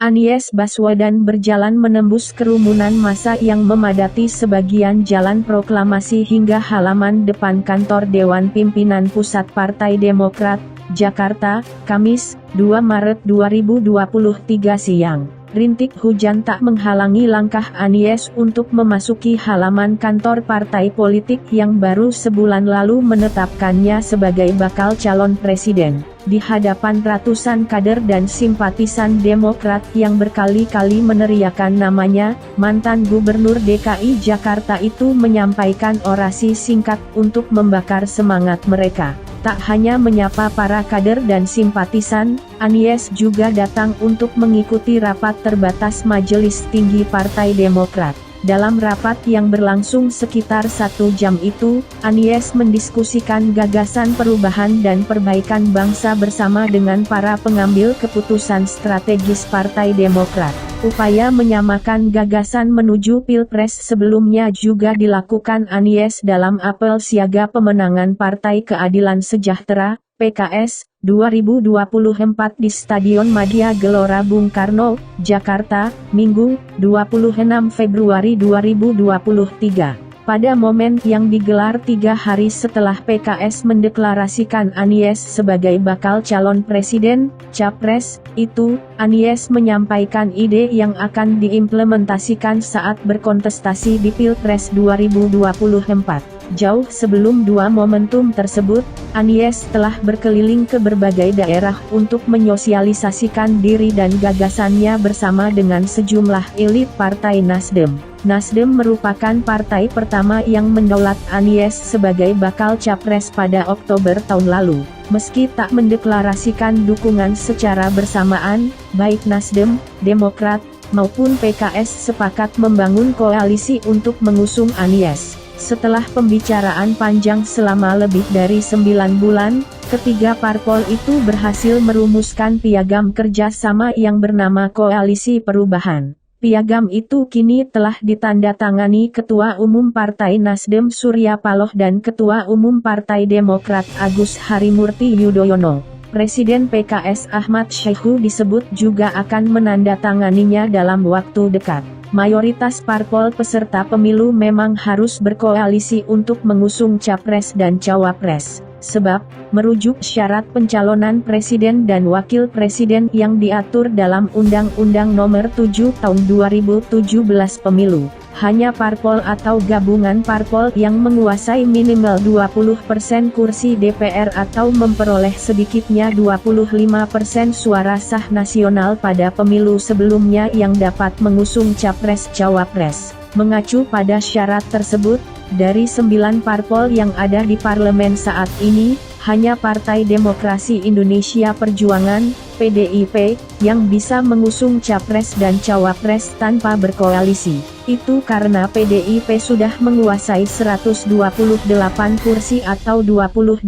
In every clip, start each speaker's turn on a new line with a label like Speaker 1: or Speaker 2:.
Speaker 1: Anies Baswedan berjalan menembus kerumunan massa yang memadati sebagian jalan proklamasi hingga halaman depan kantor Dewan Pimpinan Pusat Partai Demokrat, Jakarta, Kamis, 2 Maret 2023 siang. Rintik hujan tak menghalangi langkah Anies untuk memasuki halaman kantor partai politik yang baru sebulan lalu menetapkannya sebagai bakal calon presiden. Di hadapan ratusan kader dan simpatisan Demokrat yang berkali-kali meneriakan namanya, mantan Gubernur DKI Jakarta itu menyampaikan orasi singkat untuk membakar semangat mereka. Tak hanya menyapa para kader dan simpatisan, Anies juga datang untuk mengikuti rapat terbatas Majelis Tinggi Partai Demokrat. Dalam rapat yang berlangsung sekitar 1 jam itu, Anies mendiskusikan gagasan perubahan dan perbaikan bangsa bersama dengan para pengambil keputusan strategis Partai Demokrat. Upaya menyamakan gagasan menuju Pilpres sebelumnya juga dilakukan Anies dalam apel siaga pemenangan Partai Keadilan Sejahtera, PKS, 2024 di Stadion Madia Gelora Bung Karno, Jakarta, Minggu, 26 Februari 2023. Pada momen yang digelar 3 hari setelah PKS mendeklarasikan Anies sebagai bakal calon presiden, capres, itu, Anies menyampaikan ide yang akan diimplementasikan saat berkontestasi di Pilpres 2024. Jauh sebelum 2 momentum tersebut, Anies telah berkeliling ke berbagai daerah untuk menyosialisasikan diri dan gagasannya bersama dengan sejumlah elit Partai Nasdem. Nasdem merupakan partai pertama yang mendaulat Anies sebagai bakal capres pada Oktober tahun lalu. Meski tak mendeklarasikan dukungan secara bersamaan, baik Nasdem, Demokrat, maupun PKS sepakat membangun koalisi untuk mengusung Anies. Setelah pembicaraan panjang selama lebih dari 9 bulan, ketiga parpol itu berhasil merumuskan piagam kerjasama yang bernama Koalisi Perubahan. Piagam itu kini telah ditandatangani Ketua Umum Partai Nasdem Surya Paloh dan Ketua Umum Partai Demokrat Agus Harimurti Yudhoyono. Presiden PKS Ahmad Syaiqo disebut juga akan menandatanganinya dalam waktu dekat. Mayoritas parpol peserta pemilu memang harus berkoalisi untuk mengusung capres dan cawapres. Sebab, merujuk syarat pencalonan presiden dan wakil presiden yang diatur dalam Undang-Undang Nomor 7 Tahun 2017 Pemilu, hanya parpol atau gabungan parpol yang menguasai minimal 20% kursi DPR atau memperoleh sedikitnya 25% suara sah nasional pada pemilu sebelumnya yang dapat mengusung capres-cawapres. Mengacu pada syarat tersebut, dari 9 parpol yang ada di parlemen saat ini, hanya Partai Demokrasi Indonesia Perjuangan, PDIP, yang bisa mengusung capres dan cawapres tanpa berkoalisi. Itu karena PDIP sudah menguasai 128 kursi atau 22,2%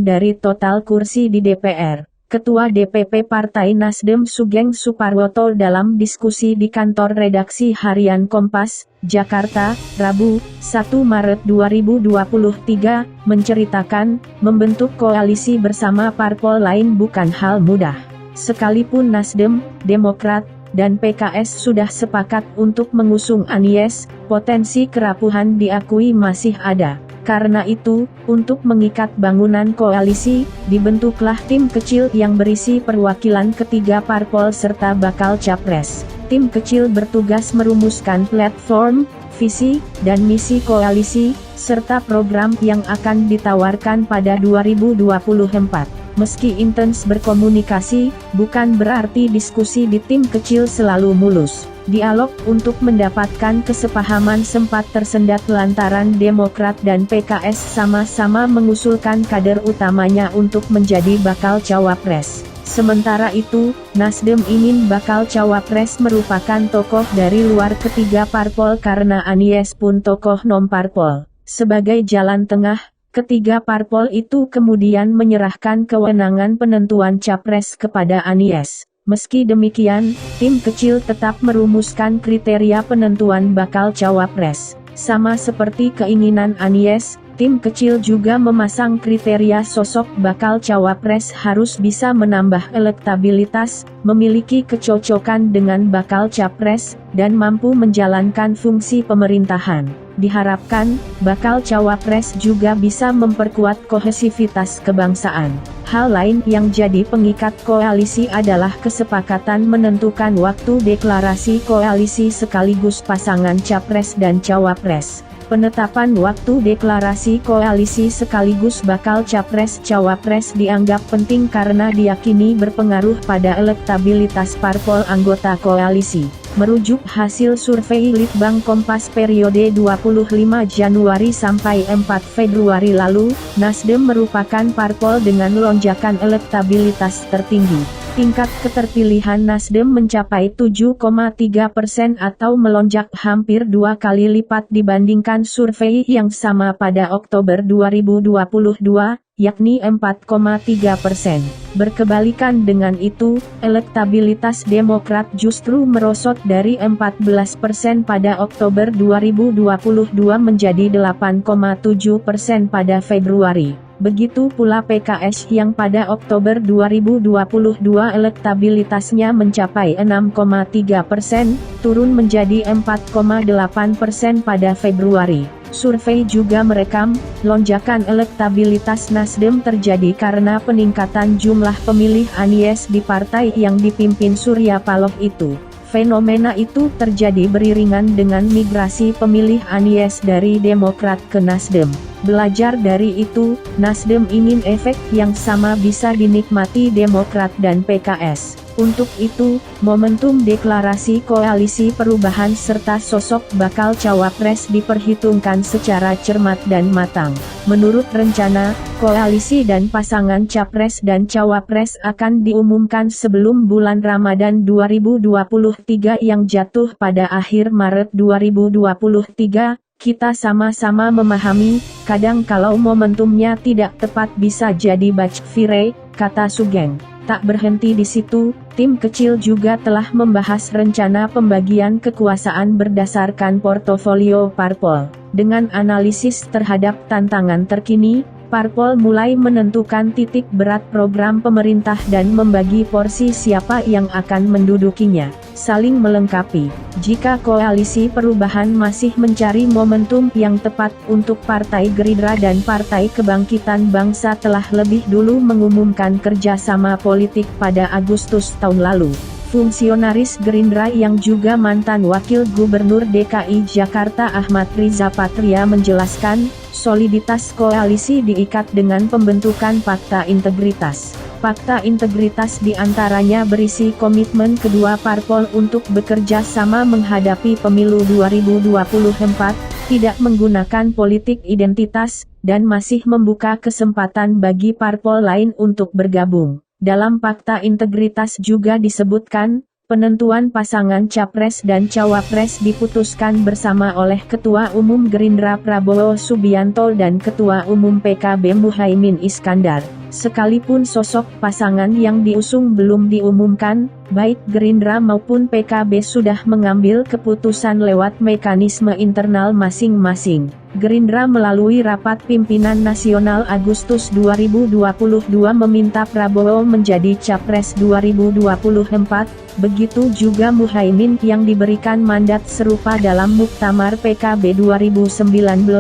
Speaker 1: dari total kursi di DPR. Ketua DPP Partai Nasdem Sugeng Suparwoto dalam diskusi di kantor redaksi harian Kompas, Jakarta, Rabu, 1 Maret 2023, menceritakan, membentuk koalisi bersama parpol lain bukan hal mudah. Sekalipun Nasdem, Demokrat, dan PKS sudah sepakat untuk mengusung Anies, potensi kerapuhan diakui masih ada. Karena itu, untuk mengikat bangunan koalisi, dibentuklah tim kecil yang berisi perwakilan ketiga parpol serta bakal capres. Tim kecil bertugas merumuskan platform, visi, dan misi koalisi, serta program yang akan ditawarkan pada 2024. Meski intens berkomunikasi, bukan berarti diskusi di tim kecil selalu mulus. Dialog untuk mendapatkan kesepahaman sempat tersendat lantaran Demokrat dan PKS sama-sama mengusulkan kader utamanya untuk menjadi bakal cawapres. Sementara itu, Nasdem ingin bakal cawapres merupakan tokoh dari luar ketiga parpol karena Anies pun tokoh non-parpol. Sebagai jalan tengah, ketiga parpol itu kemudian menyerahkan kewenangan penentuan capres kepada Anies. Meski demikian, tim kecil tetap merumuskan kriteria penentuan bakal cawapres. Sama seperti keinginan Anies, tim kecil juga memasang kriteria sosok bakal cawapres harus bisa menambah elektabilitas, memiliki kecocokan dengan bakal capres, dan mampu menjalankan fungsi pemerintahan. Diharapkan, bakal cawapres juga bisa memperkuat kohesivitas kebangsaan. Hal lain yang jadi pengikat koalisi adalah kesepakatan menentukan waktu deklarasi koalisi sekaligus pasangan capres dan cawapres. Penetapan waktu deklarasi koalisi sekaligus bakal capres-cawapres dianggap penting karena diyakini berpengaruh pada elektabilitas parpol anggota koalisi. Merujuk hasil survei Litbang Kompas periode 25 Januari sampai 4 Februari lalu, Nasdem merupakan parpol dengan lonjakan elektabilitas tertinggi. Tingkat keterpilihan Nasdem mencapai 7,3% atau melonjak hampir 2 kali lipat dibandingkan survei yang sama pada Oktober 2022, yakni 4,3%. Berkebalikan dengan itu, elektabilitas Demokrat justru merosot dari 14% pada Oktober 2022 menjadi 8,7% pada Februari. Begitu pula PKS yang pada Oktober 2022 elektabilitasnya mencapai 6,3%, turun menjadi 4,8% pada Februari. Survei juga merekam, lonjakan elektabilitas Nasdem terjadi karena peningkatan jumlah pemilih Anies di partai yang dipimpin Surya Paloh itu. Fenomena itu terjadi beriringan dengan migrasi pemilih Anies dari Demokrat ke Nasdem. Belajar dari itu, Nasdem ingin efek yang sama bisa dinikmati Demokrat dan PKS. Untuk itu, momentum deklarasi koalisi perubahan serta sosok bakal cawapres diperhitungkan secara cermat dan matang. Menurut rencana, koalisi dan pasangan capres dan cawapres akan diumumkan sebelum bulan Ramadan 2023 yang jatuh pada akhir Maret 2023. Kita sama-sama memahami, kadang kalau momentumnya tidak tepat bisa jadi backfire, kata Sugeng. Tak berhenti di situ, tim kecil juga telah membahas rencana pembagian kekuasaan berdasarkan portofolio parpol. Dengan analisis terhadap tantangan terkini, parpol mulai menentukan titik berat program pemerintah dan membagi porsi siapa yang akan mendudukinya. Saling melengkapi. Jika koalisi perubahan masih mencari momentum yang tepat untuk Partai Gerindra dan Partai Kebangkitan Bangsa telah lebih dulu mengumumkan kerjasama politik pada Agustus tahun lalu. Fungsionaris Gerindra yang juga mantan Wakil Gubernur DKI Jakarta Ahmad Riza Patria menjelaskan, soliditas koalisi diikat dengan pembentukan Fakta Integritas. Fakta integritas diantaranya berisi komitmen kedua parpol untuk bekerja sama menghadapi pemilu 2024, tidak menggunakan politik identitas, dan masih membuka kesempatan bagi parpol lain untuk bergabung. Dalam fakta integritas juga disebutkan, penentuan pasangan capres dan cawapres diputuskan bersama oleh Ketua Umum Gerindra Prabowo Subianto dan Ketua Umum PKB Muhaimin Iskandar. Sekalipun sosok pasangan yang diusung belum diumumkan, baik Gerindra maupun PKB sudah mengambil keputusan lewat mekanisme internal masing-masing. Gerindra melalui rapat pimpinan nasional Agustus 2022 meminta Prabowo menjadi Capres 2024, begitu juga Muhaimin yang diberikan mandat serupa dalam Muktamar PKB 2019,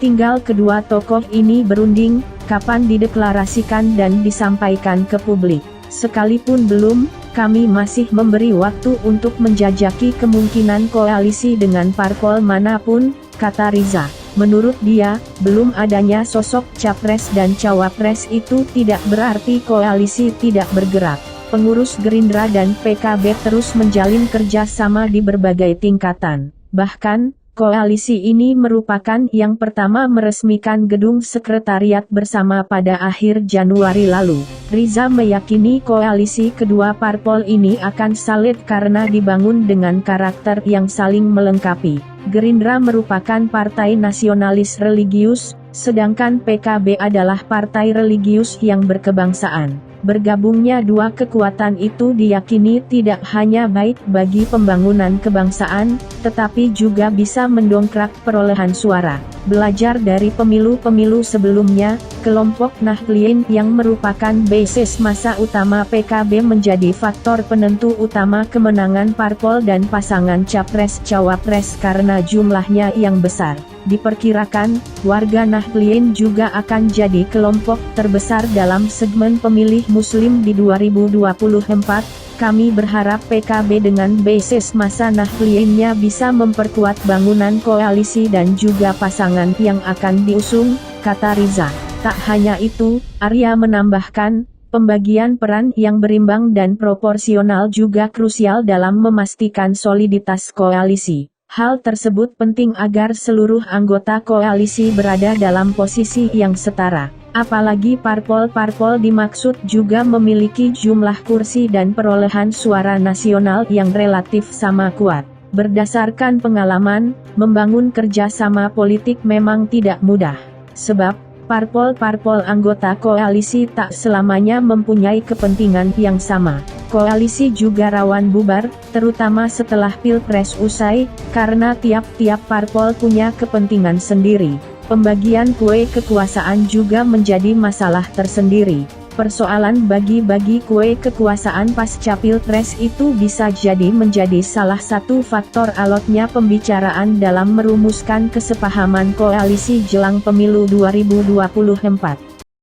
Speaker 1: tinggal kedua tokoh ini berunding, kapan dideklarasikan dan disampaikan ke publik. Sekalipun belum, kami masih memberi waktu untuk menjajaki kemungkinan koalisi dengan parpol manapun, kata Riza. Menurut dia, belum adanya sosok capres dan cawapres itu tidak berarti koalisi tidak bergerak. Pengurus Gerindra dan PKB terus menjalin kerjasama di berbagai tingkatan. Bahkan, koalisi ini merupakan yang pertama meresmikan gedung sekretariat bersama pada akhir Januari lalu. Riza meyakini koalisi kedua parpol ini akan solid karena dibangun dengan karakter yang saling melengkapi. Gerindra merupakan partai nasionalis religius, sedangkan PKB adalah partai religius yang berkebangsaan. Bergabungnya dua kekuatan itu diyakini tidak hanya baik bagi pembangunan kebangsaan, tetapi juga bisa mendongkrak perolehan suara. Belajar dari pemilu-pemilu sebelumnya, kelompok Nahdliyin yang merupakan basis massa utama PKB menjadi faktor penentu utama kemenangan parpol dan pasangan Capres-Cawapres karena jumlahnya yang besar. Diperkirakan, warga Nahdliyin juga akan jadi kelompok terbesar dalam segmen pemilih Muslim di 2024. Kami berharap PKB dengan basis massa Nahdliyinnya bisa memperkuat bangunan koalisi dan juga pasangan yang akan diusung, kata Riza. Tak hanya itu, Arya menambahkan, pembagian peran yang berimbang dan proporsional juga krusial dalam memastikan soliditas koalisi. Hal tersebut penting agar seluruh anggota koalisi berada dalam posisi yang setara. Apalagi parpol-parpol dimaksud juga memiliki jumlah kursi dan perolehan suara nasional yang relatif sama kuat. Berdasarkan pengalaman, membangun kerjasama politik memang tidak mudah. Sebab, parpol-parpol anggota koalisi tak selamanya mempunyai kepentingan yang sama. Koalisi juga rawan bubar, terutama setelah Pilpres usai, karena tiap-tiap parpol punya kepentingan sendiri. Pembagian kue kekuasaan juga menjadi masalah tersendiri. Persoalan bagi-bagi kue kekuasaan pasca Pilpres itu bisa jadi menjadi salah satu faktor alotnya pembicaraan dalam merumuskan kesepahaman koalisi jelang pemilu 2024.